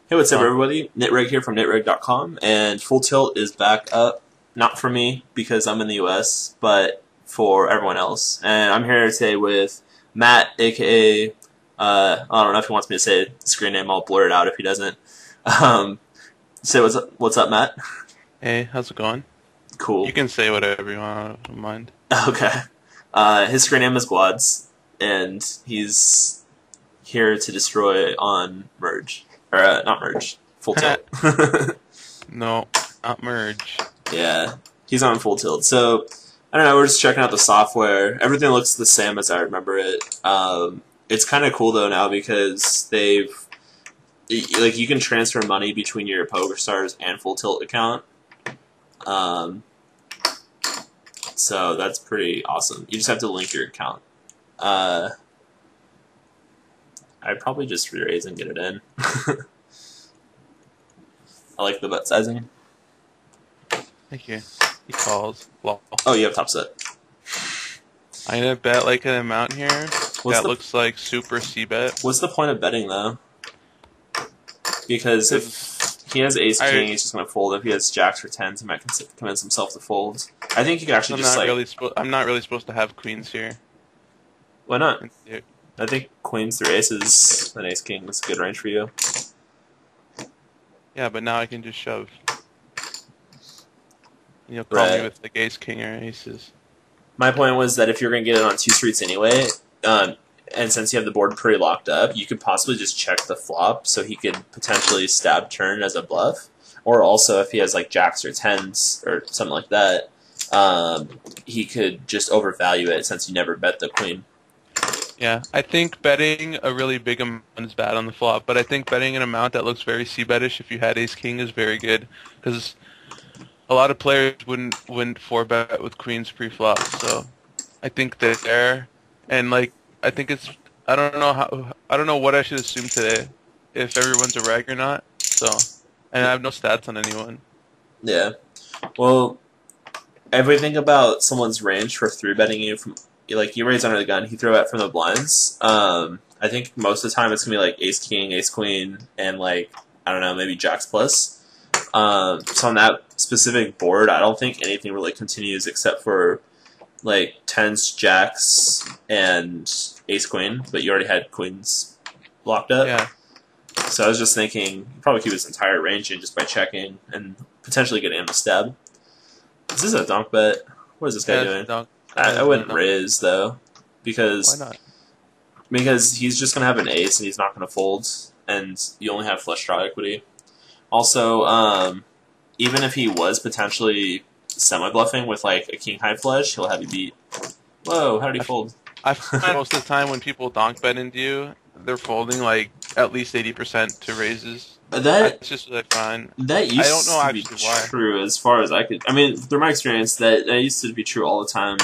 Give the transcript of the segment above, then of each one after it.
Hey, what's up, everybody? Nitreg here from nitreg.com, and Full Tilt is back up. Not for me, because I'm in the US, but for everyone else. And I'm here today with Matt, aka, I don't know if he wants me to say the screen name, I'll blur it out if he doesn't. Say what's up, Matt? Hey, how's it going? Cool. You can say whatever you want, I don't mind. Okay. His screen name is Glads, and he's here to destroy on Merge. Or, not Merge. Full Tilt. No, not merge. Yeah, he's on Full Tilt. So, I don't know, we're just checking out the software. Everything looks the same as I remember it. It's kind of cool, though, now because you can transfer money between your PokerStars and Full Tilt account. So that's pretty awesome. You just have to link your account. I'd probably just re-raise and get it in. I like the bet sizing. Thank you. He calls. Well, Oh, you have top set. I'm gonna bet like an amount here looks like super C-bet. What's the point of betting, though? Because if he has ace king, he's just going to fold. If he has jacks or tens, he might convince himself to fold. I think he could actually I'm not really supposed to have queens here. Why not? I think queens through aces and ace king is a good range for you. Yeah, but now I can just shove. You'll call me with like ace king or aces. My point was that if you're going to get it on two streets anyway, and since you have the board pretty locked up, you could possibly just check the flop so he could potentially stab turn as a bluff. Or also, if he has like jacks or tens or something like that, he could just overvalue it since you never bet the queen. Yeah, I think betting a really big amount is bad on the flop, but I think betting an amount that looks very C-bettish if you had ace-king is very good, because a lot of players wouldn't 4-bet with queens pre-flop, so I think they're there, and like, I think it's, I don't know what I should assume today, if everyone's a reg or not, so, and I have no stats on anyone. Yeah, well, everything about someone's range for 3-betting you from, like, you raise under the gun, he throw out from the blinds. I think most of the time it's going to be like ace-king, ace-queen, and like, I don't know, maybe jacks plus. So on that specific board, I don't think anything really continues except for like tens, jacks, and ace-queen, but you already had queens locked up. Yeah. So I was just thinking, you probably keep his entire range in just by checking and potentially getting him to stab. Is this a donk bet? What is this guy doing? I wouldn't raise, though, because why not? Because he's just going to have an ace and he's not going to fold, and you only have flush draw equity. Also, even if he was potentially semi-bluffing with like a king high flush, he'll have you beat. Whoa, how did he fold? I find most of the time when people donk bet into you, they're folding like at least 80% to raises. That's just what I find. That used to be true as far as I could. I mean, through my experience, that used to be true all the time.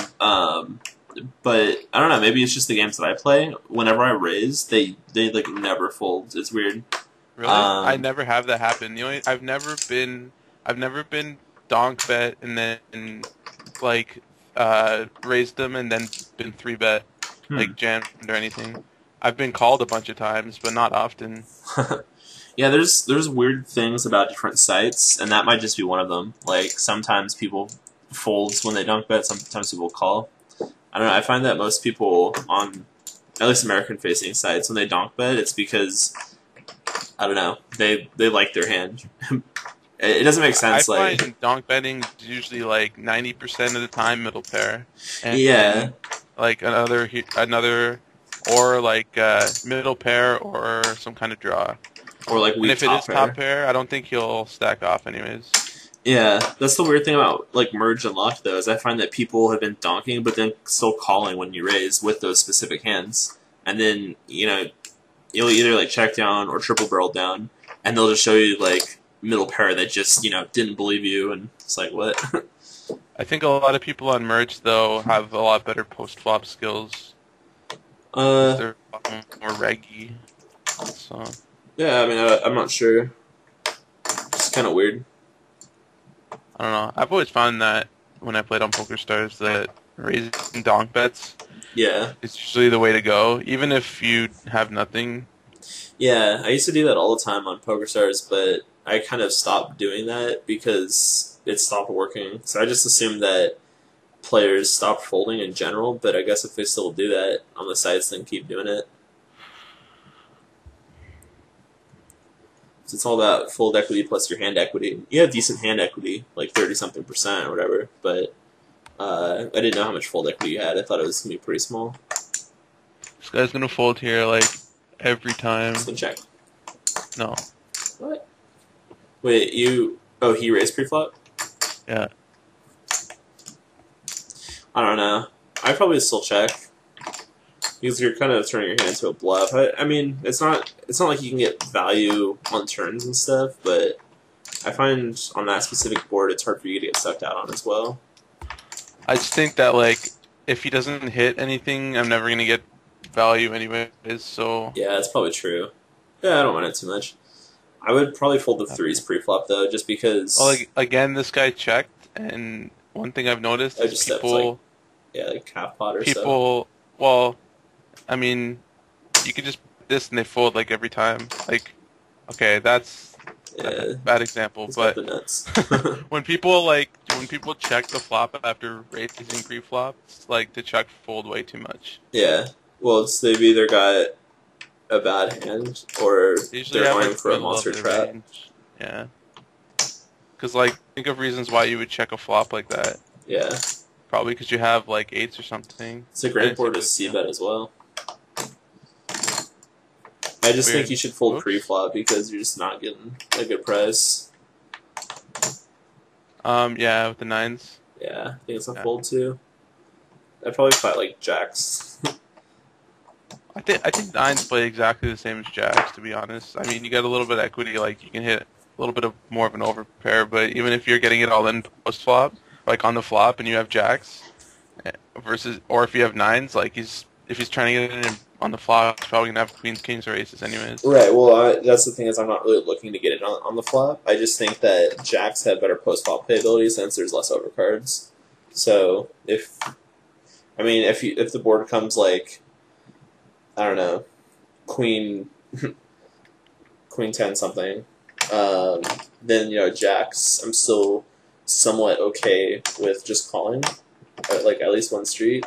But I don't know. Maybe it's just the games that I play. Whenever I raise, they like never fold. It's weird. Really? I never have that happen. I've never been donk bet and then like raised them and then been 3-bet like jammed or anything. I've been called a bunch of times, but not often. Yeah, there's weird things about different sites, and that might just be one of them. Like, sometimes people fold when they donk bet, sometimes people call. I don't know, I find that most people on, at least American-facing sites, when they donk bet, it's because, I don't know, they like their hand. It doesn't make sense. I find donk betting is usually like 90% of the time middle pair. And yeah. Like another, or like middle pair or some kind of draw. Or like weak top pair. And if it is top pair, I don't think he'll stack off anyways. Yeah, that's the weird thing about like merge and luck, though, is I find that people have been donking, but then still calling when you raise with those specific hands, and then you'll either like check down or triple barrel down, and they'll just show you like middle pair that just didn't believe you, and it's like what. I think a lot of people on merge though have a lot better post flop skills. They're a lot more reggy, so. Yeah, I mean, I'm not sure. It's kind of weird. I don't know. I've always found that when I played on PokerStars that raising donk bets, yeah, it's usually the way to go. Even if you have nothing, Yeah, I used to do that all the time on PokerStars, but I kind of stopped doing that because it stopped working. So I just assumed that players stopped folding in general, but I guess if they still do that on the sites, then keep doing it. So it's all about fold equity plus your hand equity. You have decent hand equity, like 30-something% or whatever, but I didn't know how much fold equity you had. I thought it was going to be pretty small. This guy's gonna fold here like every time. So check. No. What? Wait, you... Oh, he raised preflop? Yeah. I don't know. I probably still check. Because you're kind of turning your hand into a bluff. I mean, it's not like you can get value on turns and stuff, but I find on that specific board it's hard for you to get sucked out on as well. I just think that like if he doesn't hit anything, I'm never gonna get value anyways. So Yeah, that's probably true. Yeah, I don't mind it too much. I would probably fold the threes pre-flop though, just because. oh, like, again, this guy checked, and one thing I've noticed I is just stepped, people, like half pot or so. people. Well, I mean, you could just this and they fold like every time. Like, okay, that's Yeah, a bad example, it's but about the nuts. when people check the flop after raising pre-flop, it's like the check fold way too much. Yeah, well, they've either got a bad hand or They usually they're have going like for a middle of monster the trap. range. Yeah. Because like think of reasons why you would check a flop like that. Yeah, Probably because you have like eights or something. it's a great And board to it's c-bet as well. I just Weird. think you should fold Oops. pre-flop because you're just not getting a good price. Yeah, with the nines. Yeah, I think it's a Yeah. fold too. I'd probably fight like jacks. I think nines play exactly the same as jacks. To be honest, I mean you get a little bit of equity, like you can hit a little bit of more of an overpair, but even if you're getting it all in post flop, like on the flop, and you have jacks, versus or if you have nines, like if he's trying to get it in on the flop, he's probably gonna have queens, kings, or aces anyways. Right, well, that's the thing is I'm not really looking to get it on the flop. I just think that jacks have better post-flop playability since there's less overcards. So, if the board comes like, I don't know, queen 10 something, then, jacks, I'm still somewhat okay with just calling, like at least one street,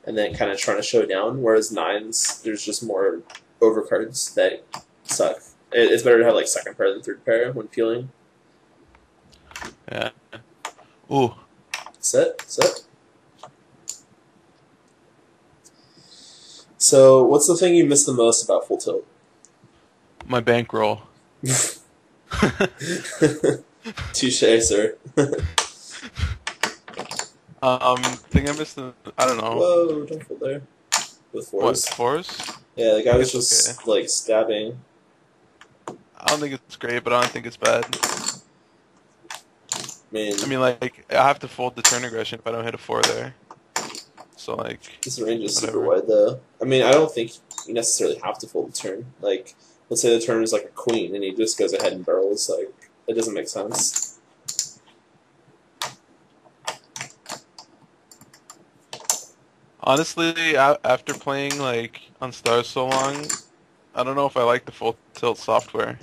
and then kind of trying to show down, whereas nines, there's just more overcards that suck. It's better to have like second pair than third pair when peeling. Yeah. Ooh. Set. So, what's the thing you miss the most about full tilt? My bankroll. Touche, sir. Thing I missed the I don't know. Whoa, don't fold there. With What, fours. fours? Yeah, the guy was It's just like stabbing. I don't think it's great, but I don't think it's bad. I mean, like, I have to fold the turn aggression if I don't hit a 4 there. So, like... This range is super whatever. wide, though. I mean, I don't think you necessarily have to fold the turn. Like, let's say the turn is like a queen, and he just goes ahead and barrels. Like, it doesn't make sense. Honestly, after playing, like, on Stars so long, I don't know if I like the full tilt software.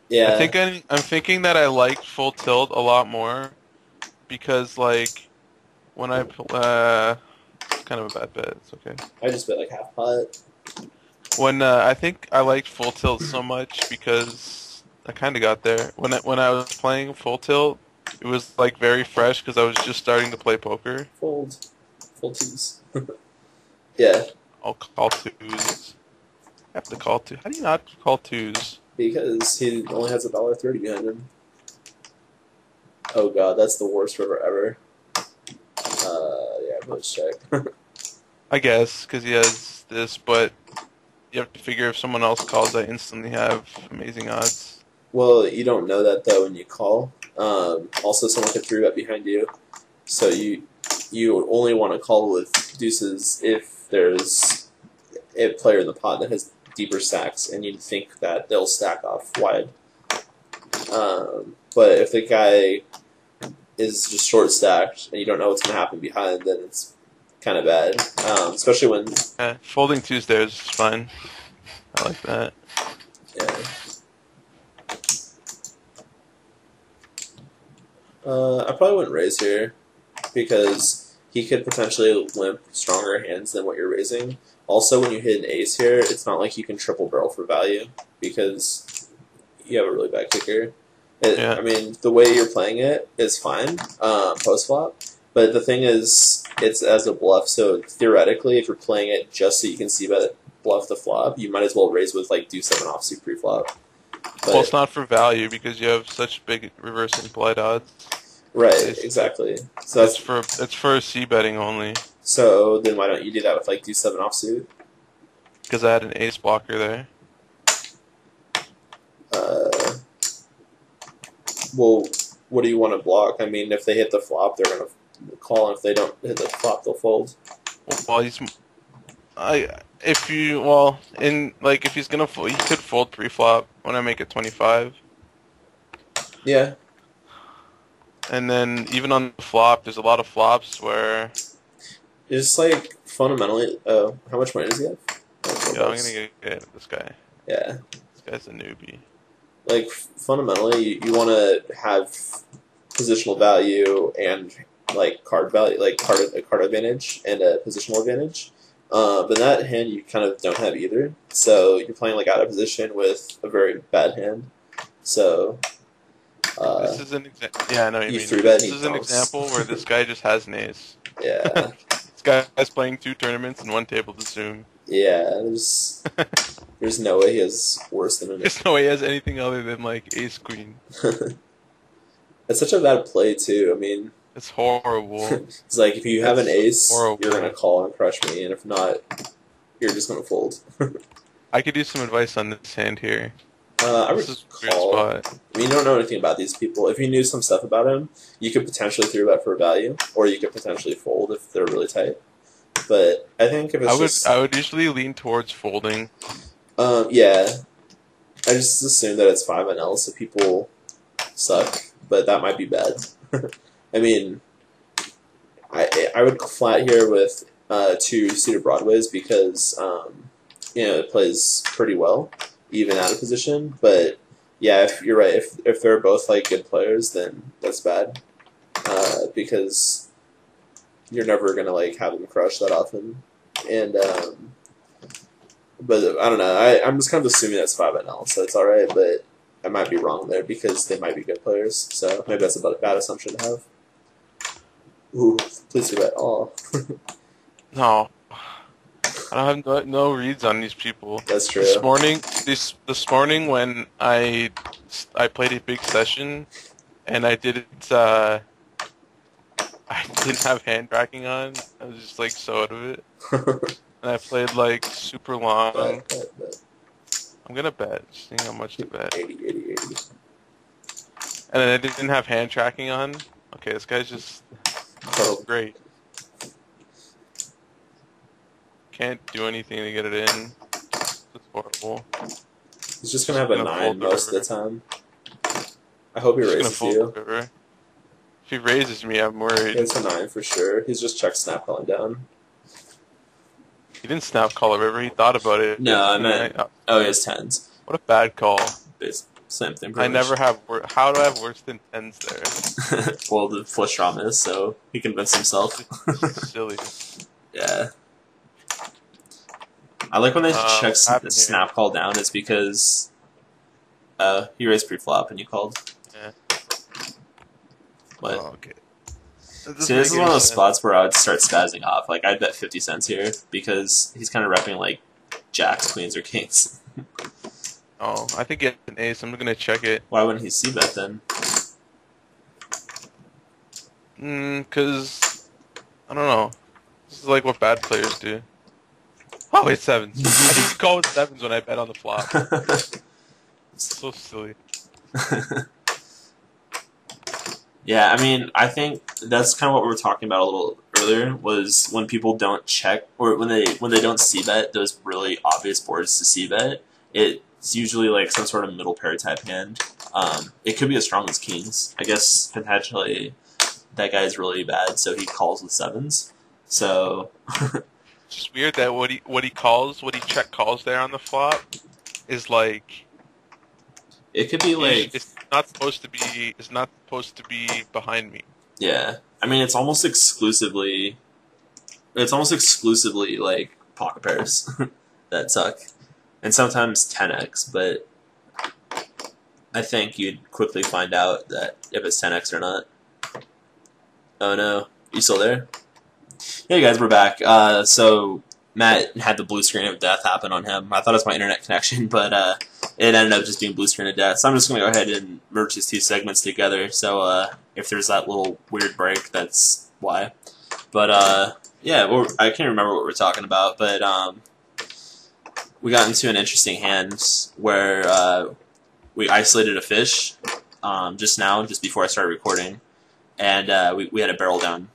Yeah. I think I'm thinking that I like full tilt a lot more because, like, when I it's kind of a bad bet. It's okay. I just bet like half pot. When I think I liked full tilt so much because I kind of got there. When I was playing full tilt, it was like very fresh because I was just starting to play poker. Fold twos. Yeah, I'll call twos. I have to call two. How do you not call twos? because he only has $1.30 behind him. Oh god, that's the worst river ever. Yeah, let's check. I guess because he has this, but you have to figure if someone else calls, I instantly have amazing odds. Well, you don't know that though when you call. Also, someone could 3-bet behind you, so you only want to call with deuces if there's a player in the pot that has deeper stacks, and you think that they'll stack off wide. But if the guy is just short stacked and you don't know what's going to happen behind, then it's kind of bad. Especially when Folding twos there is fine. I like that. I probably wouldn't raise here because he could potentially limp stronger hands than what you're raising. Also, when you hit an ace here, it's not like you can triple barrel for value because you have a really bad kicker. Yeah. I mean, the way you're playing it is fine post flop, but the thing is, it's as a bluff. So theoretically, if you're playing it just so you can see bet bluff the flop, you might as well raise with like deuce seven offsuit pre-flop. Well, it's not for value because you have such big reverse implied odds. Right, Basically. exactly. So it's for C betting only. So then why don't you do that with like deuce seven offsuit? Because I had an ace blocker there. Well, what do you want to block? I mean, if they hit the flop, they're gonna call, and if they don't hit the flop, they'll fold. Well, if he's gonna fold, he could fold pre-flop when I make it 25. Yeah. And then even on the flop, there's a lot of flops where. It's like fundamentally. Oh, how much money does he have? Yeah, I'm gonna get this guy. Yeah. This guy's a newbie. Like fundamentally, you want to have positional value and like card value, like a card advantage and a positional advantage. But in that hand, you kind of don't have either. So you're playing like out of position with a very bad hand. So. This is an example. Yeah, I know what you mean. This is an example where this guy just has an ace. Yeah. This guy's playing 2 tournaments and 1 table to Zoom. Yeah, there's no way he has worse than an ace. There's no way he has anything other than like ace queen. It's such a bad play too. I mean, it's horrible. It's like if you have an ace, horrible. You're gonna call and crush me, and if not, you're just gonna fold. I could use some advice on this hand here. I would This is a call. weird spot. I mean, you don't know anything about these people. If you knew some stuff about him, you could potentially 3-bet for value, or you could potentially fold if they're really tight. But I think if it's I would usually lean towards folding. Yeah. I just assume that it's 5NL, so people suck, but that might be bad. I mean, I would flat here with 2 suited broadways because it plays pretty well, even out of position. But yeah, if you're right, if they're both like good players, then that's bad because you're never gonna like have them crush that often. And but I don't know. I'm just kind of assuming that's 5NL, so it's all right. But I might be wrong there because they might be good players. So maybe that's a bad assumption to have. Ooh, please do that. Oh, No. I don't have no reads on these people. that's true. This morning when I played a big session and I didn't have hand tracking on. I was just like so out of it. And I played like super long. Bet. I'm gonna bet, just seeing how much to bet. 80. And then I didn't have hand tracking on. Okay, this guy's just great. Can't do anything to get it in. It's horrible. He's just gonna have a 9 most of the time. I hope he raises you. If he raises me, I'm worried. It's a 9 for sure. He's just check snap calling down. He didn't snap call a river. He thought about it. No, I meant. Oh, he has 10s. What a bad call. Same thing. I never have. How do I have worse than 10s there? Well, the flush draw is, so he convinced himself. Silly. Yeah. I like when they check snap call down. It's because he raised pre-flop and you called. Yeah. What? Oh, okay. See, this is one of those spots where I would start spazzing off. Like, I'd bet 50 cents here because he's kind of repping, like, jacks, queens, or kings. Oh, I think he has an ace. I'm going to check it. Why wouldn't he c-bet then? Because, I don't know. This is like what bad players do. Oh, it's 7s. I think you call with 7s when I bet on the flop. It's so silly. Yeah, I mean, I think that's kind of what we were talking about a little earlier, was when people don't check, or when they don't c-bet those really obvious boards to c-bet, it's usually like some sort of middle pair type hand. It could be as strong as kings. I guess potentially that guy's really bad, so he calls with 7s. So It's just weird that what he check calls there on the flop is like it could be like it's not supposed to be. It's not supposed to be behind me. Yeah, I mean it's almost exclusively like pocket pairs that suck, and sometimes 10x. But I think you'd quickly find out that if it's 10x or not. Oh no, you still there? Hey guys, we're back. So Matt had the blue screen of death happen on him. I thought it was my internet connection, but it ended up just being blue screen of death. So I'm just going to go ahead and merge these two segments together. So if there's that little weird break, that's why. But yeah, I can't remember what we're talking about, but we got into an interesting hand where we isolated a fish just now, just before I started recording, and we had a barrel down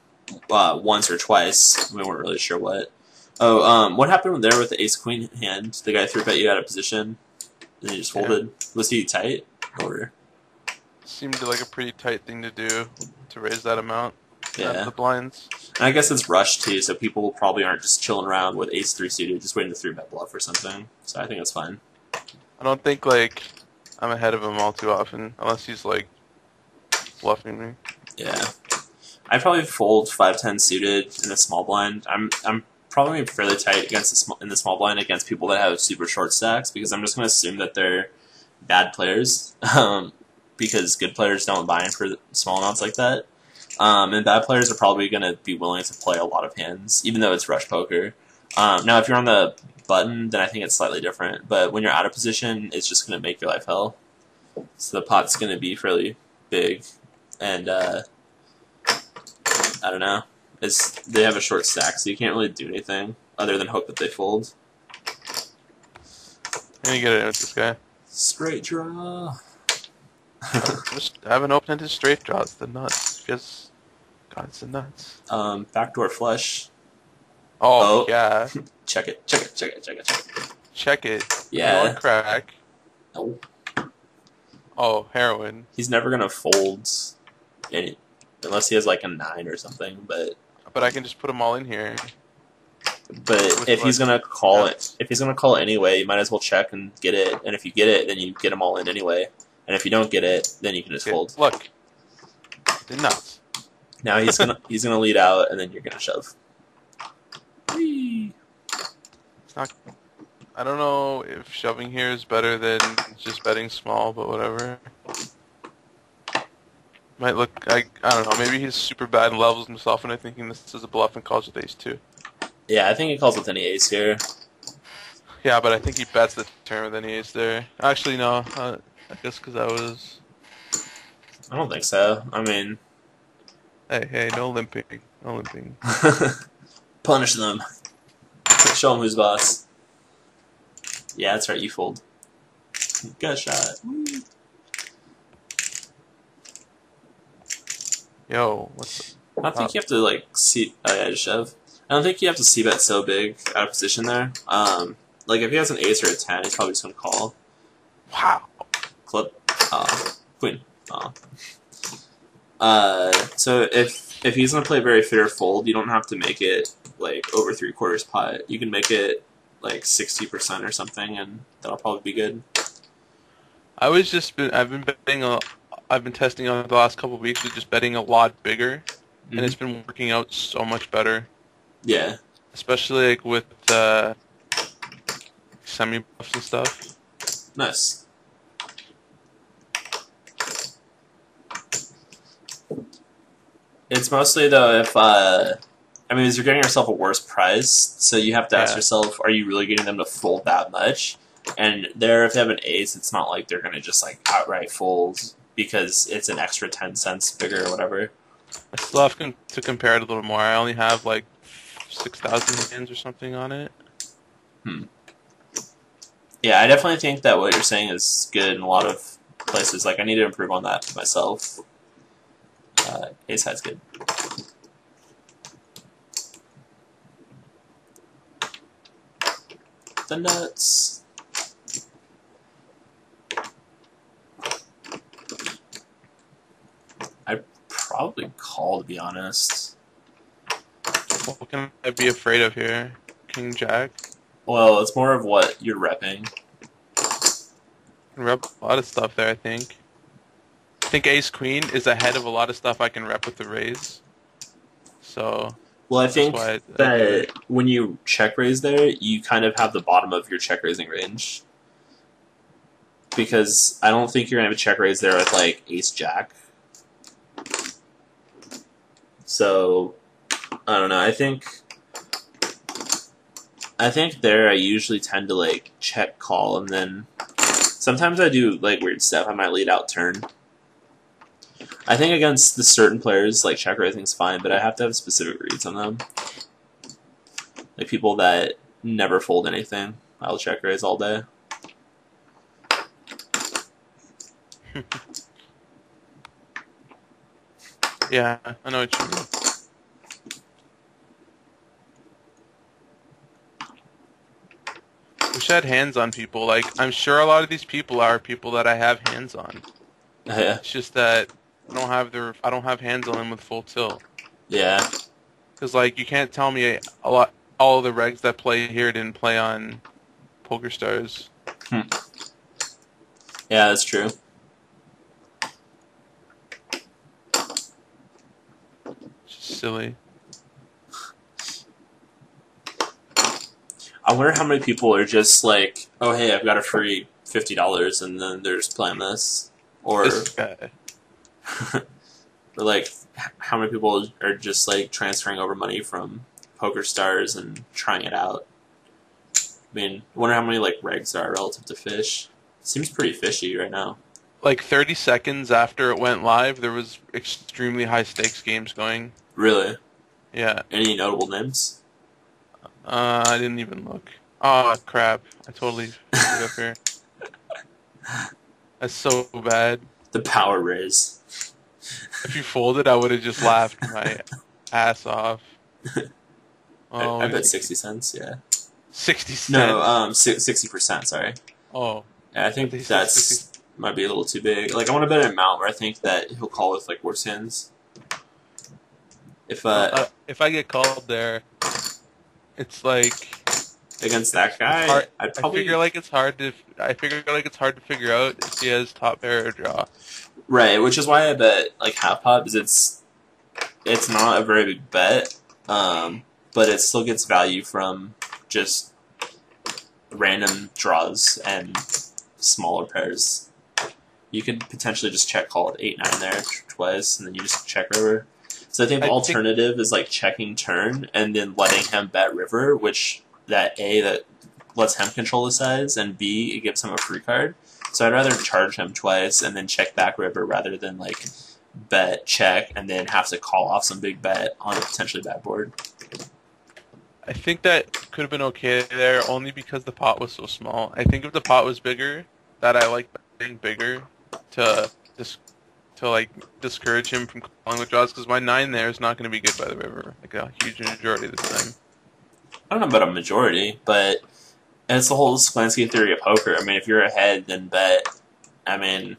once or twice. We weren't really sure what. Oh, what happened there with the ace-queen hand? The guy threw bet you out of position, and he just folded. Yeah. Was he tight? Or? Seemed like a pretty tight thing to do, to raise that amount. Yeah. The blinds. And I guess it's rushed, too, so people probably aren't just chilling around with ace-3 suited, just waiting to 3-bet bluff or something. So I think that's fine. I don't think, like, I'm ahead of him all too often, unless he's, like, bluffing me. Yeah. I'd probably fold 5-10 suited in a small blind. I'm probably fairly tight against in the small blind against people that have super short stacks, because I'm just going to assume that they're bad players, because good players don't buy in for small amounts like that. And bad players are probably going to be willing to play a lot of hands, even though it's rush poker. Now, if you're on the button, then I think it's slightly different. But when you're out of position, it's just going to make your life hell. So the pot's going to be fairly big, and I don't know. They have a short stack, so you can't really do anything other than hope that they fold. I'm gonna get it with this guy. Straight draw. Just haven't opened his straight draws. The nuts. Just God, it's the nuts. Backdoor flush. Oh yeah. Check it. Check it. Check it. Check it. Check it. Check it. Yeah. More crack. No. Oh, heroin. He's never gonna fold any, unless he has like a 9 or something. But I can just put them all in here. But if he's gonna call it, anyway, you might as well check and get it. And if you get it, then you get them all in anyway. And if you don't get it, then you can just fold. Look, the nuts. Now he's gonna lead out, and then you're gonna shove. Whee. It's not. I don't know if shoving here is better than just betting small, but whatever. Might look, I don't know, maybe he's super bad and levels himself into thinking this is a bluff and calls with ace 2. Yeah, I think he calls with any ace here. Yeah, but I think he bets the turn with any ace there. Actually, no, I guess because I was... I don't think so. I mean... Hey, no limping. No limping. Punish them. Show them who's boss. Yeah, that's right, you fold. Got a shot. Woo. Yo, what's I don't think you have to, like, see... Oh, yeah, just shove. I don't think you have to c-bet so big out of position there. Like, if he has an ace or a 10, he's probably just going to call. Wow. Clip. Queen. So if he's going to play very fair fold, you don't have to make it, like, over 3/4 pot. You can make it, like, 60% or something, and that'll probably be good. I've been betting I've been testing on the last couple of weeks with just betting a lot bigger, and it's been working out so much better. Yeah. Especially like with semi-buffs and stuff. Nice. It's mostly though if you're getting yourself a worse price, so you have to ask yourself, are you really getting them to fold that much? And if they have an ace, it's not like they're gonna just like outright fold because it's an extra 10 cents bigger or whatever. I still have to compare it a little more. I only have like 6,000 hands or something on it. Yeah, I definitely think that what you're saying is good in a lot of places. Like, I need to improve on that myself. Ace high's good. The nuts. I'd probably call, to be honest. What can I be afraid of here? King Jack? Well, it's more of what you're repping. I can rep a lot of stuff there, I think. think Ace Queen is ahead of a lot of stuff I can rep with the raise. So Well, I that's think why I do that it. when you check raise there, you kind of have the bottom of your check raising range. Because I don't think you're going to have a check raise there with, like, Ace Jack. So, I don't know. I think there I usually tend to, like, check call, and then sometimes I do, like, weird stuff. I might lead out turn. I think against the certain players, like, check raising's fine, but I have to have specific reads on them. Like, people that never fold anything, I'll check raise all day. Yeah, I know what you mean. Wish I had hands on people. Like, I'm sure a lot of these people are people that I have hands on. Yeah. It's just that I don't have hands on them with full tilt. Yeah. Because like you can't tell me all of the regs that play here didn't play on PokerStars. Yeah, that's true. It's just silly. I wonder how many people are just like, oh hey, I've got a free $50, and then they're just playing this, or This guy. or like how many people are just like transferring over money from PokerStars and trying it out. I mean, I wonder how many like regs there are relative to fish. Seems pretty fishy right now. Like 30 seconds after it went live, there was extremely high stakes games going. Really? Yeah. Any notable names? I didn't even look. Oh crap! I totally screwed up here. That's so bad. The power raise. If you folded, I would have just laughed my ass off. Oh, I bet 60 cents. Yeah. 60 cents. No, 60%. Sorry. Oh, Yeah, I think that's might be a little too big. Like, I want to bet an amount where I think that he'll call with like worse hands. If I get called there, it's like against that guy, hard, I'd probably I figure like it's hard to figure out if he has top pair or draw. right, which is why I bet like half pot because it's not a very big bet, but it still gets value from just random draws and smaller pairs. You could potentially just check call at 8-9 there twice, and then you just check river. So I think the alternative is like checking turn and then letting him bet river, which that lets him control the size, and B, it gives him a free card. So I'd rather charge him twice and then check back river rather than like bet check and then have to call off some big bet on a potentially bad board. I think that could have been okay there only because the pot was so small. I think if the pot was bigger, that I like betting bigger to like discourage him from calling with draws, because my 9 there is not going to be good by the river, like a huge majority of the time. I don't know about a majority, but it's the whole Sklansky theory of poker. I mean, if you're ahead, then bet. I mean,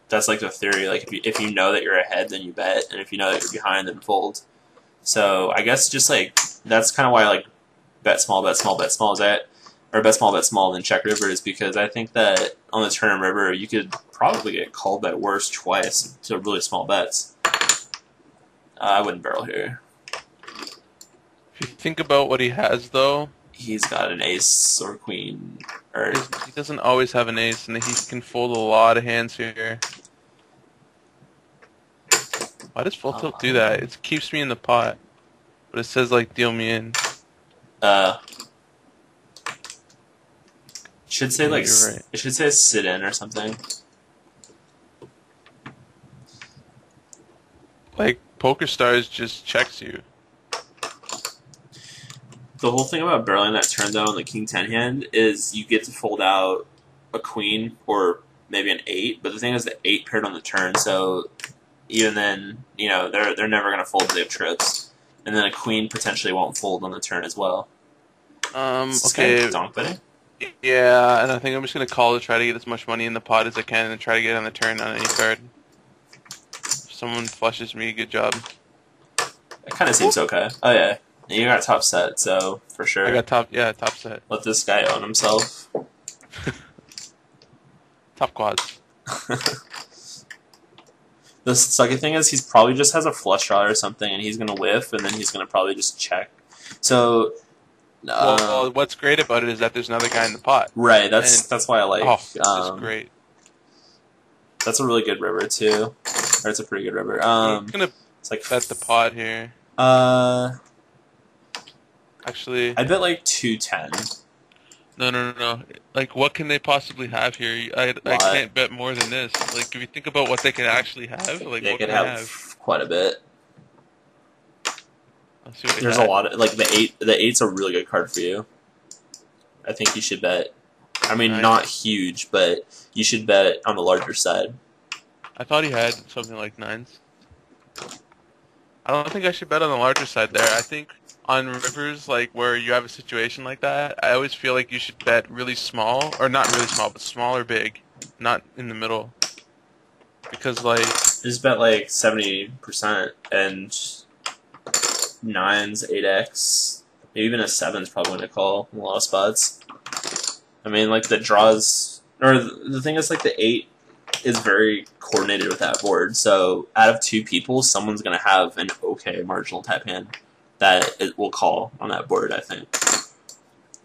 that's like the theory. Like if you know that you're ahead, then you bet, and if you know that you're behind, then fold. So I guess just like that's kind of why I like bet small, bet small, bet small. Is that or bet small, then check river is because I think that on the turn and river you could probably get called bet worse twice to really small bets. I wouldn't barrel here. If you think about what he has, though, He's got an ace or queen, or he doesn't always have an ace, and he can fold a lot of hands here. Why does full tilt do that? It keeps me in the pot, but it says like deal me in. Should say like You're right. it should say sit in or something. Like PokerStars just checks you. The whole thing about barreling that turn though on the king 10 hand is you get to fold out a queen or maybe an 8, but the thing is the 8 paired on the turn, so even then, you know, they're never gonna fold if they have trips. And then a queen potentially won't fold on the turn as well. Okay. Donk betting? Yeah, and I think I'm just gonna call to try to get as much money in the pot as I can and try to get on the turn on any card. If someone flushes me, good job. It kind of seems okay. Oh yeah, you got top set, so for sure. I got top set. Let this guy own himself. Top quads. The sucky thing is he's probably just has a flush draw or something, and he's gonna whiff, and then he's gonna probably just check. So, Well, what's great about it is that there's another guy in the pot. right. That's why I like. It's great. That's a really good river too, or it's a pretty good river. I'm gonna it's like bet the pot here. Actually, I bet like 210. No. Like, what can they possibly have here? I can't bet more than this. Like, if you think about what they can actually have, like, They what could can have quite a bit. Let's see what There's a lot of like the 8. The 8's a really good card for you. I think you should bet. I mean, not huge, but you should bet on the larger side. I thought he had something like 9s. I don't think I should bet on the larger side there. I think on rivers, like, where you have a situation like that, I always feel like you should bet really small, or not really small, but small or big, not in the middle. Because, like... Just bet, like, 70%, and 9s, 8x, maybe even a 7's probably going to call in a lot of spots. I mean, like, the draws... Or the thing is, like, the 8 is very coordinated with that board, so out of 2 people, someone's going to have an okay marginal type hand that it will call on that board, I think.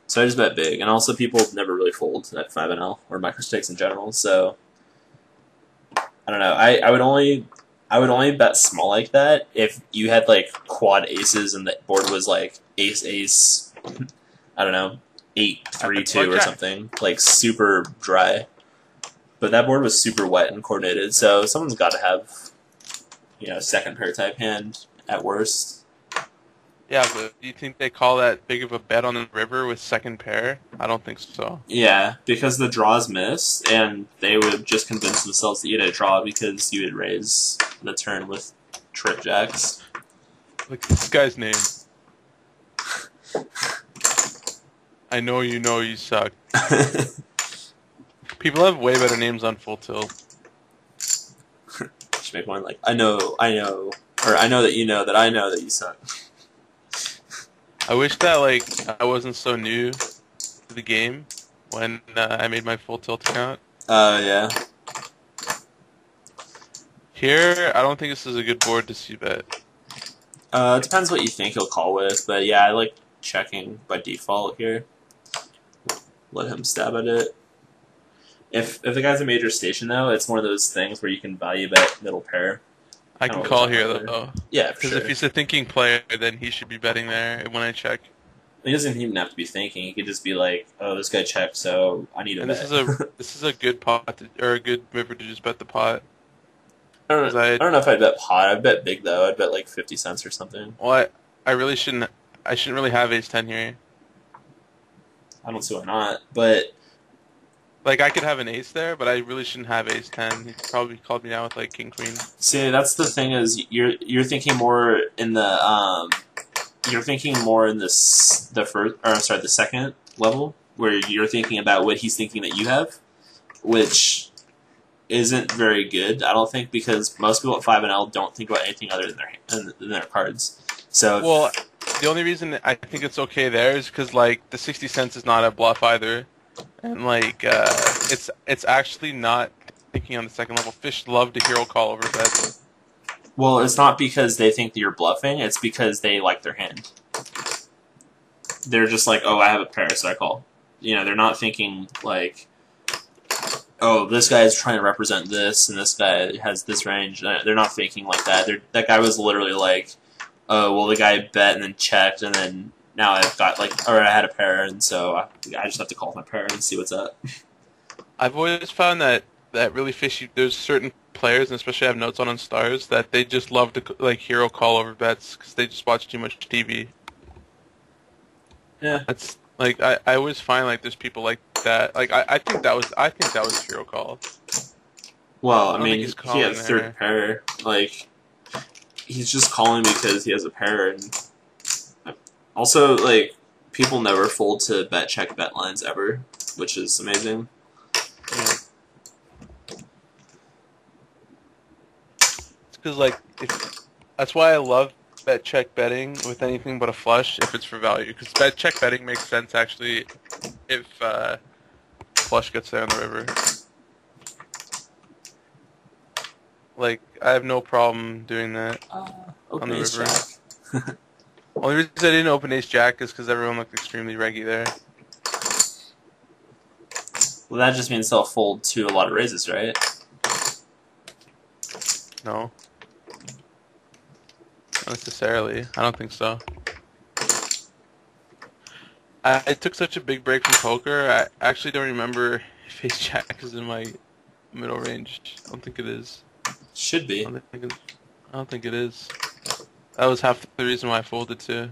So I just bet big, and also people never really fold at 5NL or microstakes in general. So I don't know. I would only bet small like that if you had like quad aces and the board was like ace. I don't know, 8-3-2 or something, like super dry. But that board was super wet and coordinated, so someone's got to have, second pair type hand at worst. Yeah, but do you think they call that big of a bet on the river with second pair? I don't think so. Yeah, because the draws miss, and they would just convince themselves that you had a draw because you would raise the turn with trip jacks. Look at this guy's name. I know you suck. People have way better names on Full Tilt. Should make one like, I know, or I know that you know that you suck. I wish that, like, I wasn't so new to the game when I made my Full Tilt account. Yeah. Here, I don't think this is a good board to c-bet. It depends what you think he'll call with, but yeah, I like checking by default here. Let him stab at it. If the guy's a major station, though, it's one of those things where you can value bet middle pair. I can call here, though. Yeah, because if he's a thinking player, then he should be betting there when I check. He doesn't even have to be thinking. He could just be like, "Oh, this guy checked, so I need a bet." This is a good pot or a good river to just bet the pot. I don't know if I'd bet pot. I'd bet big though. I'd bet like 50 cents or something. Well, I really shouldn't. I shouldn't really have ace 10 here. I don't see why not, but. Like, I could have an ace there, but I really shouldn't have ace 10. He probably called me down with, like, king, queen. See, that's the thing is, you're thinking more in the, you're thinking more in the second level, where you're thinking about what he's thinking that you have, which isn't very good, I don't think, because most people at 5NL don't think about anything other than their cards. So, well, the only reason I think it's okay there is because, like, the 60 cents is not a bluff either. And, like, it's actually not thinking on the second level. Fish love to hero call over bets. Well, it's not because they think that you're bluffing. It's because they like their hand. They're just like, oh, I have a pair, so I call. They're not thinking, like, oh, this guy is trying to represent this, and this guy has this range. They're not thinking like that. That guy was literally like, oh, well, the guy bet and then checked, and then... Now I've got, or I had a pair, and so I just have to call my pair and see what's up. I've always found that really fishy, there's certain players, and especially I have notes on Stars, that they just love to, like, hero call over bets because they just watch too much TV. Yeah. That's, like, I always find, like, there's people like that. Like, I think that was hero call. Well, I mean, he had third pair. Like, he's just calling because he has a pair, and... Also, like, people never fold to bet check bet lines ever, which is amazing. Yeah. It's because, like, that's why I love bet check betting with anything but a flush if it's for value. Because bet check betting makes sense, actually, if flush gets there on the river. Like, I have no problem doing that on Open the ace river. jack. Only reason I didn't open ace jack is because everyone looked extremely reggy there. Well, that just means they'll fold to a lot of raises, right? No. Not necessarily. I don't think so. I took such a big break from poker, I actually don't remember if ace jack is in my middle range. I don't think it is. Should be. I don't think it is. That was half the reason why I folded too.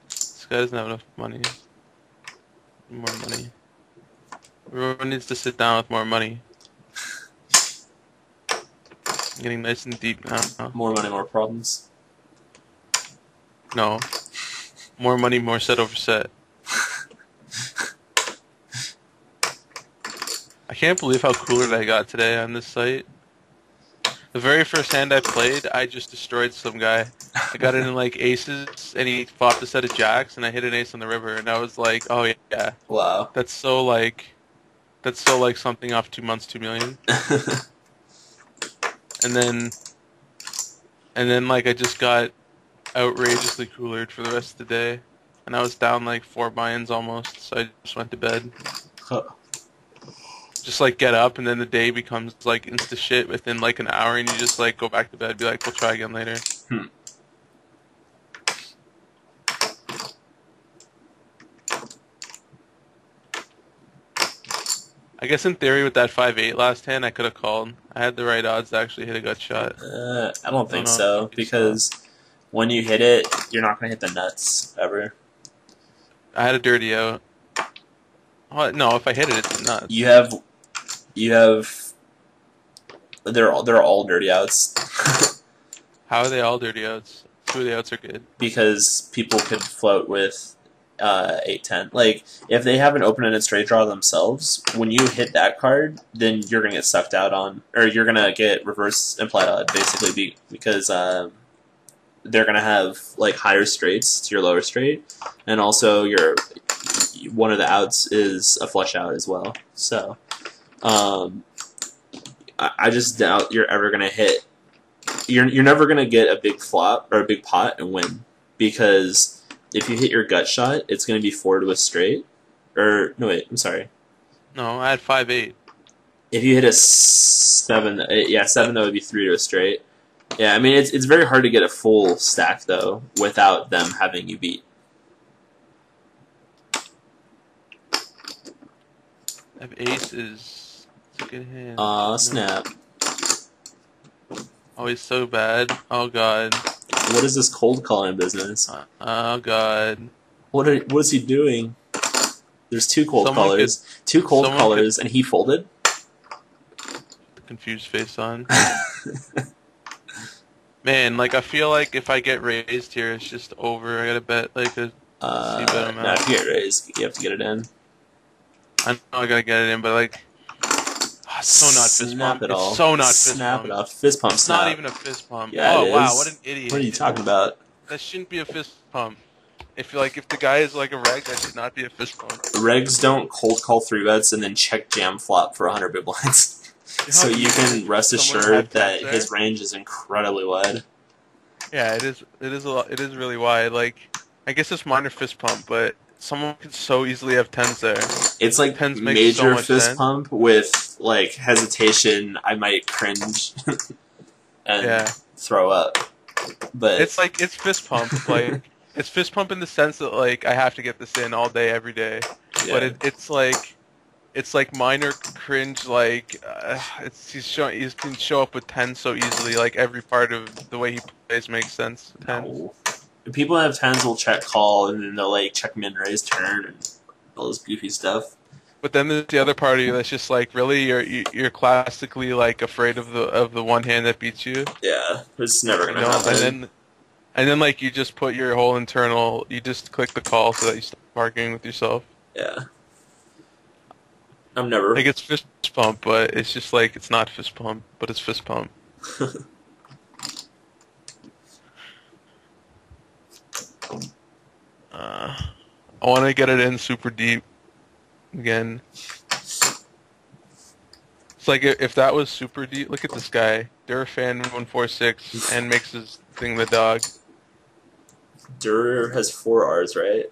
This guy doesn't have enough money. More money. Everyone needs to sit down with more money. Getting nice and deep now. More money, more problems. No. More money, more set over set. I can't believe how cooler I got today on this site. The very first hand I played, I just destroyed some guy. I got it in like aces, and he flopped a set of jacks, and I hit an ace on the river, and I was like, oh yeah. Wow. That's so like something off 2 months, 2 million. And then like I just got outrageously coolered for the rest of the day, and I was down like 4 buy-ins almost, so I just went to bed. Huh. Just like get up, and then the day becomes like insta shit within like an hour, and you just like go back to bed, be like, we'll try again later. I guess in theory with that 5-8 last hand, I could have called. I had the right odds to actually hit a gut shot. I don't think know so, if you because when you hit it, you're not going to hit the nuts, ever. I had a dirty out. Oh, no, if I hit it, it's nuts. You have... They're all dirty outs. How are they all dirty outs? 2 of the outs are good. Because people could float with 8-10. Like, if they have an open-ended straight draw themselves, when you hit that card, then you're going to get sucked out on... Or you're going to get reverse implied odd, basically, because they're going to have, like, higher straights to your lower straight. And also, one of the outs is a flush out as well. So, I just doubt you're ever going to hit... You're never going to get a big flop or a big pot and win. Because... if you hit your gut shot, it's going to be 4 to a straight. Or, no wait, I'm sorry. No, I had 5-8. If you hit a 7, that would be 3 to a straight. Yeah, I mean, it's very hard to get a full stack, though, without them having you beat. I have aces. It's a good hand. Aw, snap. Oh, he's so bad. Oh, God. What is this cold calling business? Oh, God. What is he doing? There's 2 cold Someone callers. 2 cold callers, and he folded? Confused face on. Man, like, I feel like if I get raised here, it's just over. I gotta bet, like, a C-bet amount. No, if you get raised, you have to get it in. I know I gotta get it in, but, like... it's so not fist Snap pump. it all. It's so not fist Snap pump. it off. Fist pump, It's snap. not even a fist pump. Yeah, oh, it wow, is. what an idiot. What are you talking about? That shouldn't be a fist pump. If the guy is like a reg, that should not be a fist pump. Regs don't cold call 3-bets and then check jam flop for 100 big blinds. So you can rest assured that his range is incredibly wide. Yeah, it is. It is a lot. It is really wide. Like, I guess it's minor fist pump, but someone could so easily have tens there. It's like Tens make major so much fist sense. pump with like hesitation. I might cringe and throw up. But It's like it's fist pump. Like it's fist pump in the sense that like I have to get this in all day, every day. yeah. But it's like minor cringe. Like he can show up with tens so easily. Like every part of the way he plays makes sense. Tens. No. People that have tens will check call and then they'll like check min raise turn and all this goofy stuff. But then there's the other part of you that's just like, really, you're classically like afraid of the one hand that beats you. Yeah, it's never gonna You know? happen. And then like you just put your whole internal, you just click the call so that you stop arguing with yourself. Yeah, I'm never. Like it's fist pump, but it's just like it's not fist pump, but it's fist pump. I want to get it in super deep again. like if that was super deep. Look at this guy, Durafan 146, and makes his thing the dog. Durer has 4 R's, right?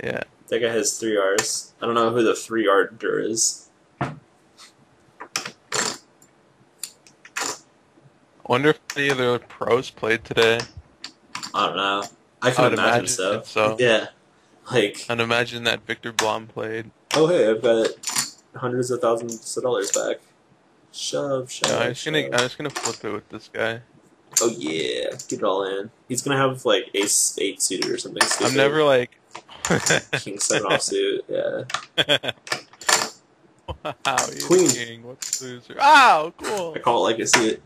Yeah. That guy has 3 R's. I don't know who the 3R Durer is. Wonder if any of the pros played today. I don't know. I can would imagine imagine so. so. Yeah. Like, I'd imagine that Victor Blom played. oh hey, I've got hundreds of thousands of dollars back. Shove, shove, Yeah, I'm shove. just gonna flip it with this guy. Oh yeah, get it all in. He's gonna have like ace 8 suited or something stupid. I'm never like King 7 offsuit, yeah. Wow, he's Queen. king. What's the loser? Ow, cool. I call it like I see it.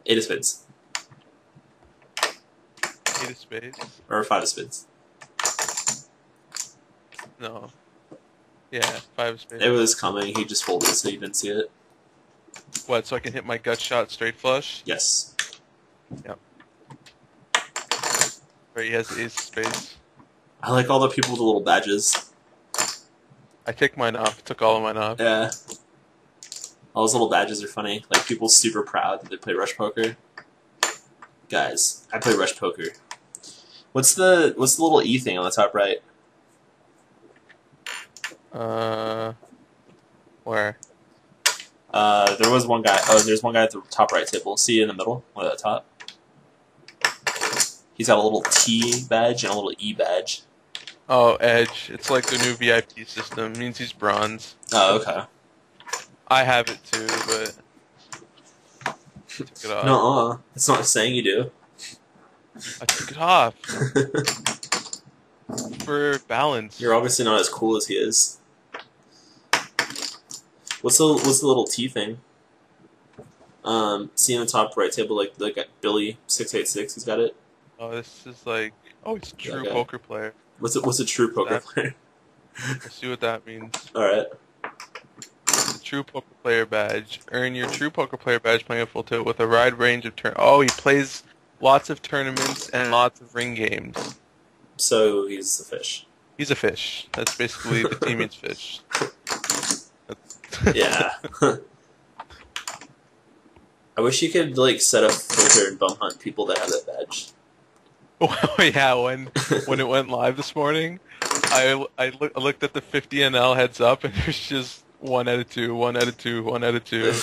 Eight of spades. 8 of spades. Or 5 of spades. No. Yeah, 5 of spades. It was coming, he just folded so you didn't see it. What? So I can hit my gut shot straight flush? Yes. Right, he has ace of spades. I like all the people with the little badges. I take mine off. Took all of mine off. Yeah. All those little badges are funny. Like, people super proud that they play Rush Poker. Guys, I play Rush Poker. What's the little E thing on the top right? Where? There was one guy. Oh, there's one guy at the top right table. See in the middle, or at the top. He's got a little T badge and a little E badge. Oh, Edge. It's like the new VIP system. It means he's bronze. Oh, okay. I have it too, but I took it off. No, it's not saying you do. I took it off for balance. You're obviously not as cool as he is. What's the little T thing? See in the top right table, like Billy 686. He's got it. Oh, this is like it's a true Okay. poker player. What's a true poker player? Let's see what that means. All right. The true poker player badge. Earn your true poker player badge playing a full tilt with a wide range of Oh, he plays lots of tournaments and lots of ring games. So he's the fish. He's a fish. That's basically the team means fish. Yeah. I wish you could like set up filter and bum hunt people that have that badge. Oh yeah, when it went live this morning, I looked at the 50 NL heads up and there's just 1 out of 2, 1 out of 2, 1 out of 2.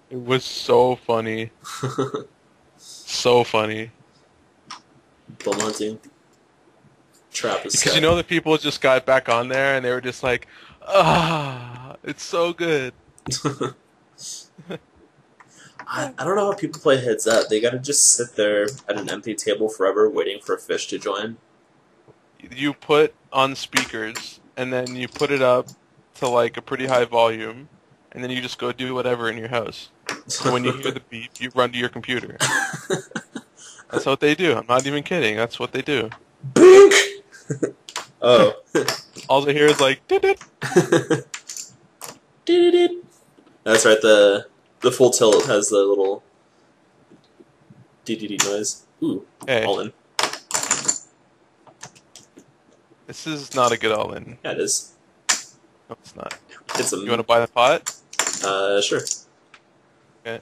It was so funny. So funny. Bum hunting. Trap is Because set. you know the people just got back on there and they were just like, it's so good. I don't know how people play heads up. They gotta just sit there at an empty table forever waiting for a fish to join. You put on speakers and then you put it up to like a pretty high volume and then you just go do whatever in your house. So when you hear the beep, you run to your computer. That's what they do. I'm not even kidding. That's what they do. Bink! Oh. All they hear is like, "Dit-dit." That's right, the full tilt has the little DDD noise. Ooh, Hey, all in. this is not a good all-in. Yeah, it is. No, it's not. It's a You want to buy the pot? sure. Okay.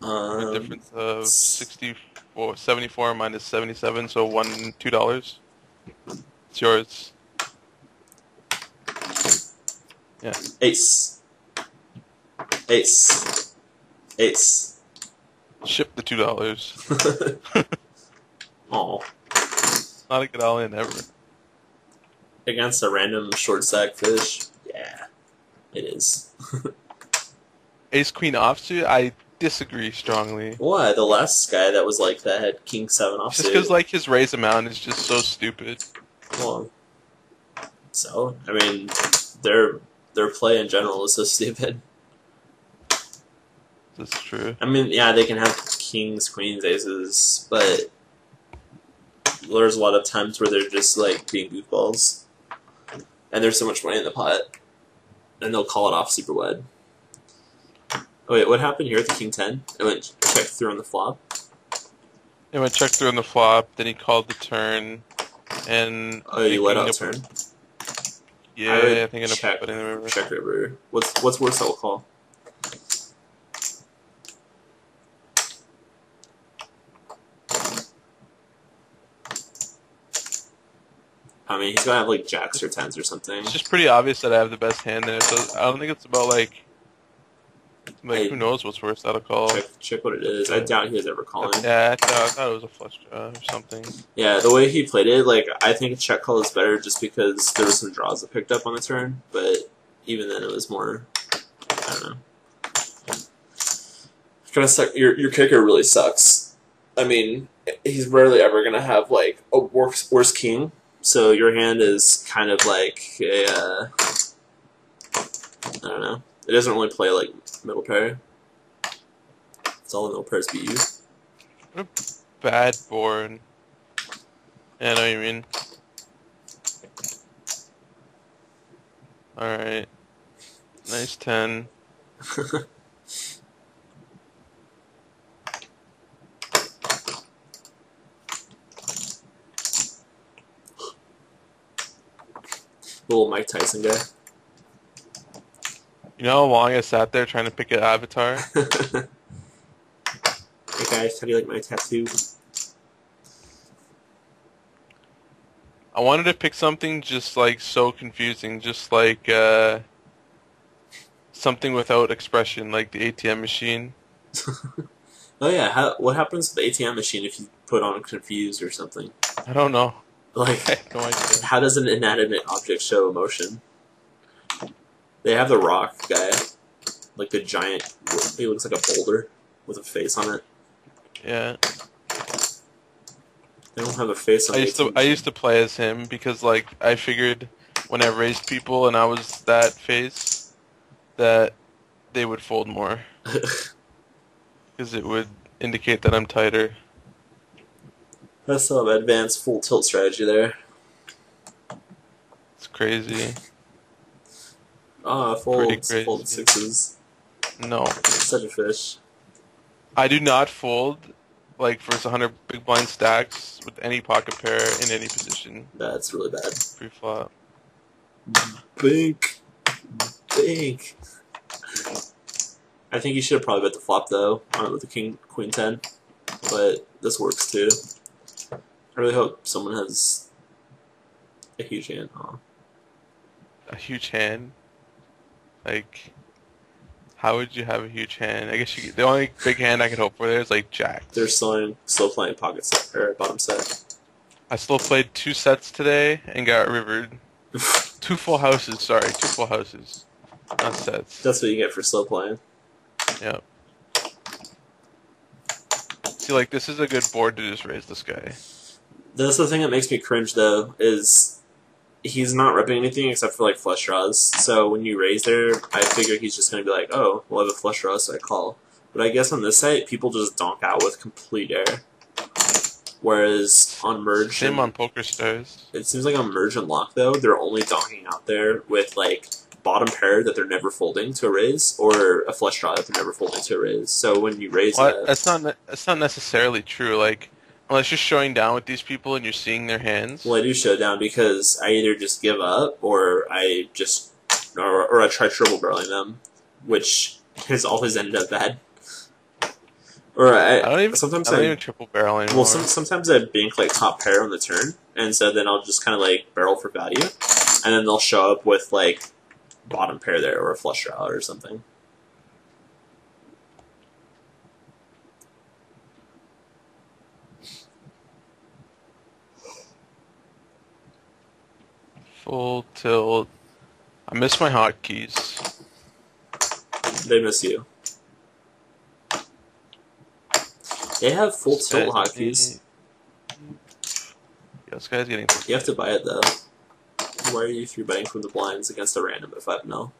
The difference of 74 minus 77, so $2. It's yours. Yeah. Ace. Ace. Ace. Ship the $2. Oh. Not a good all-in ever. Against a random short stack fish? Yeah. It is. Ace Queen offsuit, I disagree strongly. Why? The last guy that was like that had King 7 offsuit. Just because like his raise amount is just so stupid. Well, so, I mean, their play in general is so stupid. That's true. I mean, yeah, they can have kings, queens, aces, but there's a lot of times where they're just like being goofballs, and there's so much money in the pot, and they'll call it off super wide. Oh wait, what happened here at the king 10? It went check through on the flop. He went check through on the flop, then he called the turn, and Oh, you let thinking out of turn. I yeah, would I think I ended up check betting the river. check river. What's worse? I'll call. I mean, he's gonna have like jacks or tens or something. It's just pretty obvious that I have the best hand there, so I don't think it's about like I who knows what's worse. That'll call. check what it is. I doubt he was ever calling. Yeah, I thought it was a flush draw or something. Yeah, the way he played it, like I think a check call is better just because there were some draws that picked up on the turn, but even then it was more. I don't know. Kind of suck. Your kicker really sucks. I mean, he's rarely ever gonna have like a worse king. So your hand is kind of like a. I don't know. It doesn't really play like middle pair. It's all the middle pairs beat you. Bad board. Yeah, I know what you mean. Alright. Nice 10. Little Mike Tyson guy. You know how long I sat there trying to pick an avatar? Hey guys, how do you like my tattoo? I wanted to pick something just like so confusing, just like something without expression, like the ATM machine. Oh yeah, what happens with the ATM machine if you put on confused or something? I don't know. I Like, have no idea. how does an inanimate object show emotion? They have the rock guy, like the giant. He looks like a boulder with a face on it. Yeah. They don't have a face on. I used to play as him because like I figured when I raised people and I was that face that they would fold more because it would indicate that I'm tighter. That's some advanced full tilt strategy there. It's crazy. Ah, Pretty folds, crazy. fold sixes. No, Such a fish. I do not fold like versus 100 big blind stacks with any pocket pair in any position That's really bad. pre-flop. Bink. Bink. I think you should have probably bet the flop though, on it with the king, queen 10. But this works too. I really hope someone has a huge hand. Oh. A huge hand. Like, how would you have a huge hand? I guess the only big hand I could hope for there is like jacks. They're still playing pocket set or bottom set. I still played 2 sets today and got rivered. 2 full houses, sorry, 2 full houses. Not sets. That's what you get for slow playing. Yep. See, like, this is a good board to just raise this guy. That's the thing that makes me cringe though, is he's not ripping anything except for like flush draws. So when you raise there, I figure he's just gonna be like, oh, we'll have a flush draw, so I call. But I guess on this site, people just donk out with complete air. Whereas on merge, Same on Poker Stars. it seems like on merge and lock though, they're only donking out there with like bottom pair that they're never folding to a raise, or a flush draw that they're never folding to a raise. So when you raise Well, that, that's not necessarily true. Like, unless you're showing down with these people and you're seeing their hands. well, I do show down because I either just give up or I just or I try triple barreling them, which has always ended up bad. Or I don't even sometimes triple barrel anymore. well, sometimes I bank like top pair on the turn, and so then I'll just kind of like barrel for value, and then they'll show up with like bottom pair there or a flush draw or something. Full tilt. I miss my hotkeys. They miss you. They have full tilt hotkeys. Yeah, this guy's getting. You have to buy it though. Why are you 3-betting from the blinds against a random at 5-0?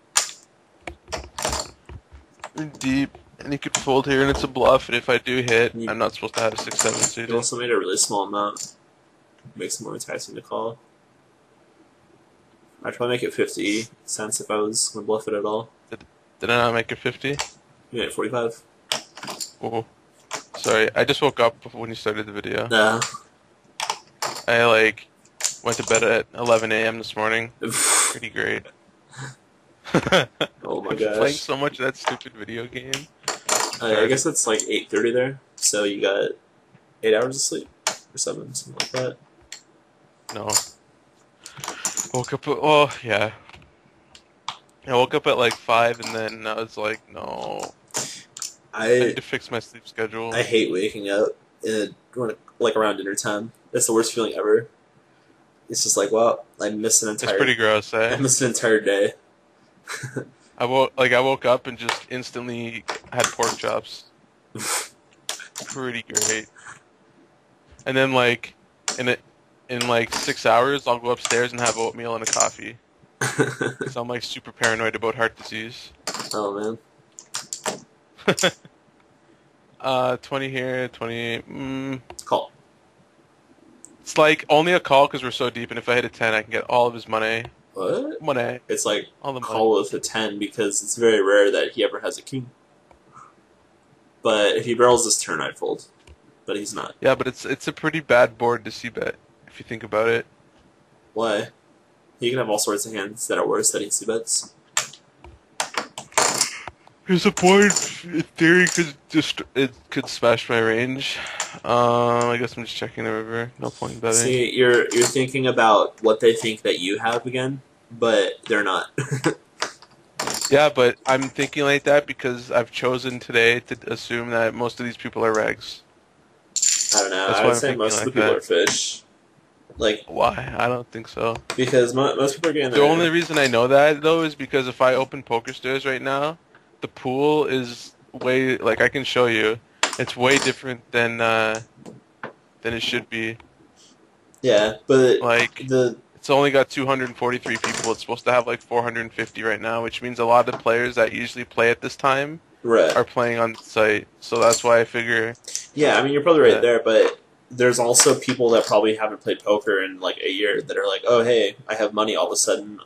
Deep, and he could fold here, and it's a bluff. And if I do hit, You- I'm not supposed to have a 6-7 You suited. also made a really small amount. Makes it more enticing to call. I'd probably make it 50 cents if I was going to bluff it at all. Did I not make it 50? You made it 45. Oh, Sorry, I just woke up when you started the video. Nah. I went to bed at 11 a.m. this morning. Pretty great. Oh my I'm playing gosh. so much of that stupid video game. I guess it's like 8:30 there, so you got 8 hours of sleep or 7, something like that. No. Woke up at, oh, yeah. I woke up at like 5 and then I was like, no. I need I to fix my sleep schedule. I hate waking up like around dinner time. That's the worst feeling ever. It's just like, well, I missed an It's entire. pretty gross, I eh? missed an entire day. I woke up and just instantly had pork chops. Pretty great. And then in like 6 hours, I'll go upstairs and have oatmeal and a coffee. So I'm like super paranoid about heart disease. Oh man. 20 here, 20. Call. It's like only a call because we're so deep, and if I hit a 10, I can get all of his money. What? Money. It's like All the money. call with a 10 because it's very rare that he ever has a king. But if he barrels this turn, I'd fold. But he's not. Yeah, but it's a pretty bad board to c-bet, if you think about it. Why? He can have all sorts of hands that are worse that he c-bets. There's a board in theory it could smash my range. I guess I'm just checking the river. No point betting. See, you're thinking about what they think that you have again, but they're not. Yeah, but I'm thinking like that because I've chosen today to assume that most of these people are regs. I don't know. That's I why would I'm say thinking most of the like people that. are fish. Like, Why? I don't think so. because most people are getting The their... only reason I know that though is because if I open PokerStars right now, the pool is way I can show you. It's way different than it should be. Yeah, but Like the... it's only got 243 people. It's supposed to have like 450 right now, which means a lot of the players that usually play at this time Right. are playing on site. So that's why I figure. Yeah, I mean, you're probably right Yeah. there, but there's also people that probably haven't played poker in like a year that are like, oh, hey, I have money all of a sudden.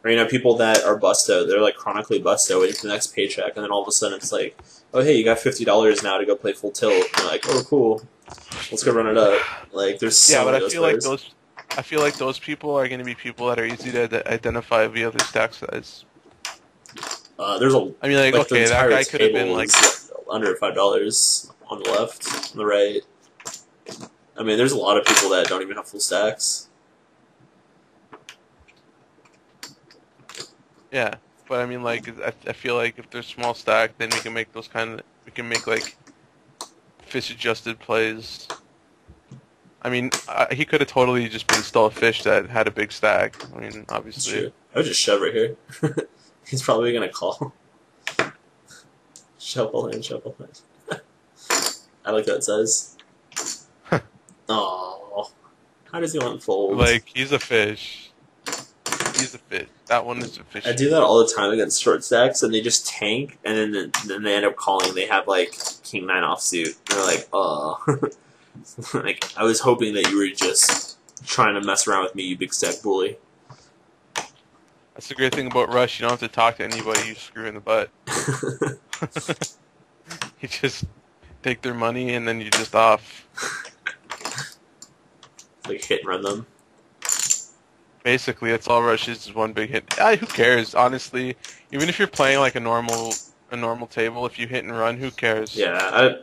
Or, you know, people that are busto, they're like chronically busto waiting for the next paycheck, and then all of a sudden it's like, oh, hey, you got $50 now to go play full tilt. And you're like, oh, cool. Let's go run it up. Like, there's so Yeah, but many I of those feel like players. I feel like those people are going to be people that are easy to identify via their stack size. There's a I mean, like the okay, that entire guy could have table been like. is under $5 on the left, on the right. I mean, there's a lot of people that don't even have full stacks. Yeah, but I mean, like, I feel like if they're small stack, then we can make we can make like fish adjusted plays. I mean, he could have totally just been still a fish that had a big stack. I mean, That's obviously. true. I would just shove right here. He's probably gonna call. Shovel in, shovel in. I like that it says. Oh, how does he want fold? Like, he's a fish. He's a fish. That one is a fish. I do that all the time against short stacks, and they just tank, and then they end up calling. They have like king 9 offsuit. They're like, oh, like I was hoping that you were just trying to mess around with me, you big stack bully. That's the great thing about Rush. You don't have to talk to anybody. You screw in the butt. You just take their money and then you just off. Like hit and run them. Basically, that's all Rush is one big hit. Who cares? Honestly, even if you're playing like a normal table, if you hit and run, who cares? Yeah,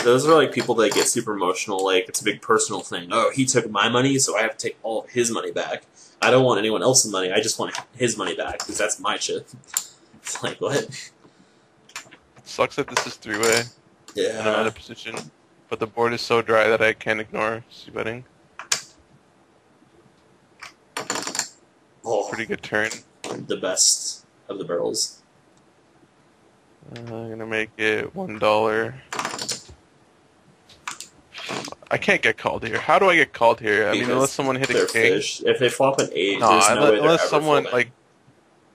those are like people that get super emotional. Like it's a big personal thing. Oh, he took my money, so I have to take all of his money back. I don't want anyone else's money. I just want his money back because that's my shit. It's like what? Sucks that this is three-way and I'm out Yeah. of position, but the board is so dry that I can't ignore c-betting. Oh, Pretty good turn. the best of the barrels. I'm gonna make it $1. I can't get called here. How do I get called here? I mean, Because unless someone hit they're a king. fish. If they flop an 8, No, there's no way they're unless ever someone folding. like,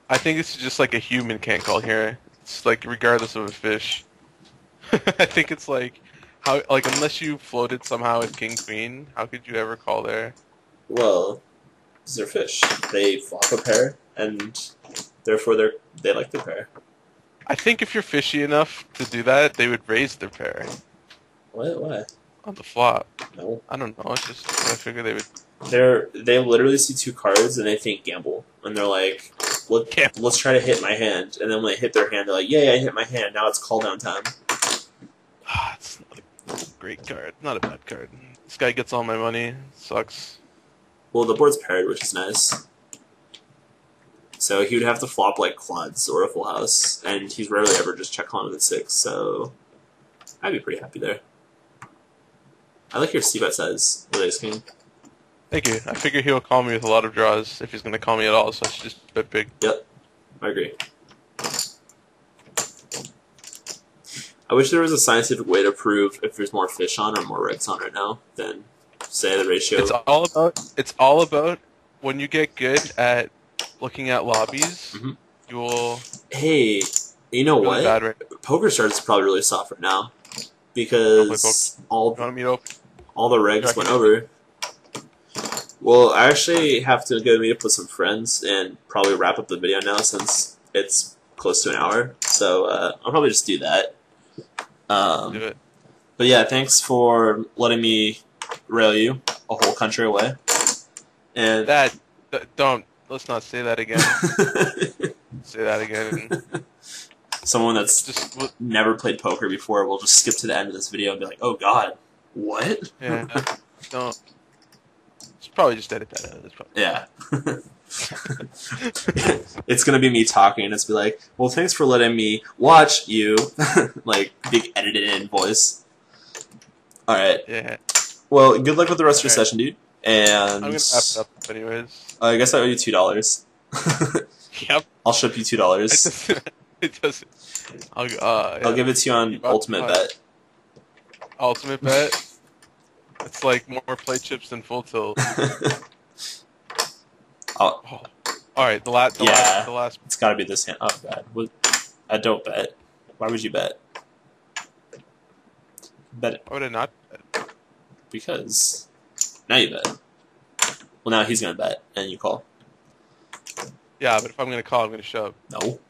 I think it's just like a human can't call here. It's like regardless of a fish. I think it's like how unless you floated somehow with king queen, how could you ever call there? Well, because they're fish. They flop a pair, and therefore they like the pair. I think if you're fishy enough to do that, they would raise their pair. What? Why? on the flop. No. I don't know. It's just I figure they would. They literally see 2 cards and they think gamble, and they're like, let's try to hit my hand. And then when they hit their hand, they're like, yeah, I hit my hand. Now it's call down time. It's not a great card. Not a bad card. This guy gets all my money. Sucks. Well, the board's paired, which is nice. So he would have to flop like quads or a full house, and he's rarely ever just check calling with 6. So I'd be pretty happy there. I like your c-bet size with ace king. Thank you. I figure he'll call me with a lot of draws if he's going to call me at all, so I should just bet big. Yep, I agree. I wish there was a scientific way to prove if there's more fish on or more regs on right now than say the ratio. It's all about when you get good at looking at lobbies. Mm-hmm. You will. Hey, you know really what? bad right. Poker Stars is probably really soft right now because all You want me to open? the regs went over. Well, I actually have to go meet up with some friends and probably wrap up the video now since it's close to an hour. So I'll probably just do that. Do it. But yeah, thanks for letting me rail you a whole country away. And Let's not say that again. Say that again. someone that's never played poker before will just skip to the end of this video and be like, "Oh God, what?" Yeah. Don't. It's probably just edit that out. It's probably. Yeah. It's gonna be me talking, and it's be like, "Well, thanks for letting me watch you," like big edited in voice. All right. Yeah. Well, good luck with the rest of your session, dude. And I'm gonna wrap it up anyways. I guess I owe you $2. Yep. I'll ship you $2. It doesn't. I'll give it to you on Ultimate Bet. Ultimate Bet. It's like more play chips than full tilt. Oh. All right, the last. It's got to be this hand. Oh God, I don't bet. Why would you bet? Bet it. Why would I not bet? Because now you bet. Well, now he's gonna bet, and you call. Yeah, but if I'm gonna call, I'm gonna shove. No.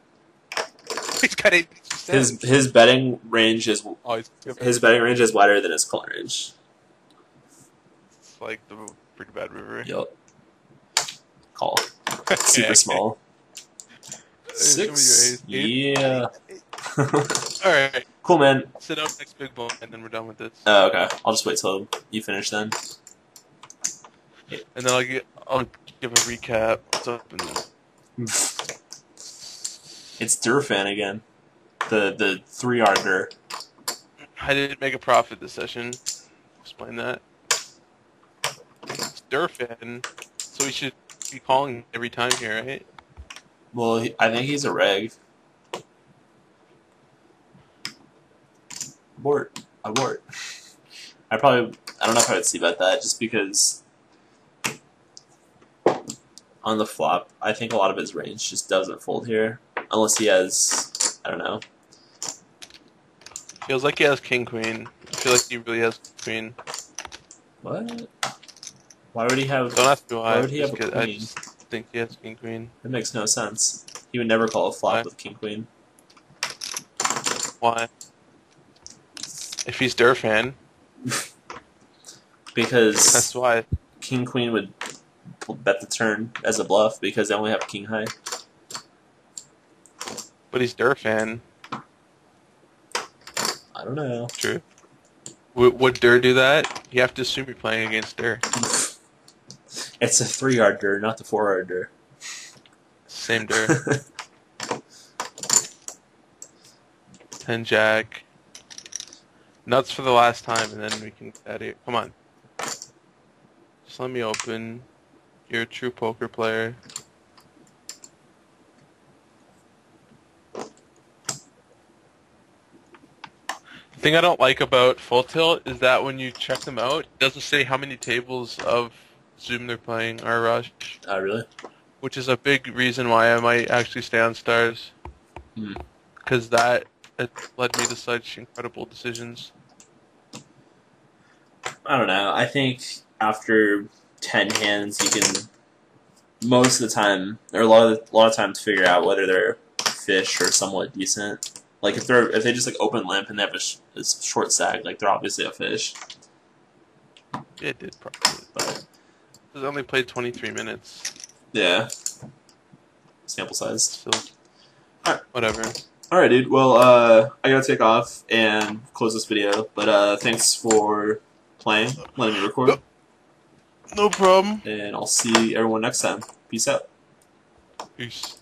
He's got 80%. His betting range is his betting range is wider than his call range. It's like the pretty bad river. Yup. Call. Super small. 6. Yeah. Alright. Cool, man. Sit up next big ball, and then we're done with this. Oh, okay. I'll just wait till you finish then. And then I'll give a recap. What's up? It's Durfan again. The 3-yarder. I didn't make a profit this session. Explain that. It's Durfan, so we should be calling every time here, right? Well, I think he's a reg. Abort. I don't know if I would see about that, just because on the flop, I think a lot of his range just doesn't fold here. Unless he has, I don't know. Feels like he has king queen. I feel like he really has queen. What? Why would he have? Don't ask me why. Why would he have a queen? I just think he has king queen. That makes no sense. He would never call a flop Why? with king queen. Why? If he's Durfan, because that's why. king queen would bet the turn as a bluff because they only have king high. But he's Durfan. I don't know. True. Would Dur do that? You have to assume you're playing against Dur. It's a 3-yard Dur, not the 4-yard Dur. Same Dur. 10 Jack. Nuts for the last time, and then we can get out of here. Come on. Just let me open. You're a true poker player. The thing I don't like about Full Tilt is that when you check them out, it doesn't say how many tables of Zoom they're playing or Rush. Really? Which is a big reason why I might actually stay on Stars. Because that it led me to such incredible decisions. I don't know. I think after 10 hands, you can most of the time, or a lot of times, figure out whether they're fish or somewhat decent. Like if they just like open limp and they have a short sag, like they're obviously a fish. It did probably. But It only played 23 minutes. yeah, sample size. So, Alright. whatever. All right, dude. Well, I gotta take off and close this video. But thanks for playing, letting me record, No problem. and I'll see everyone next time. Peace out. Peace.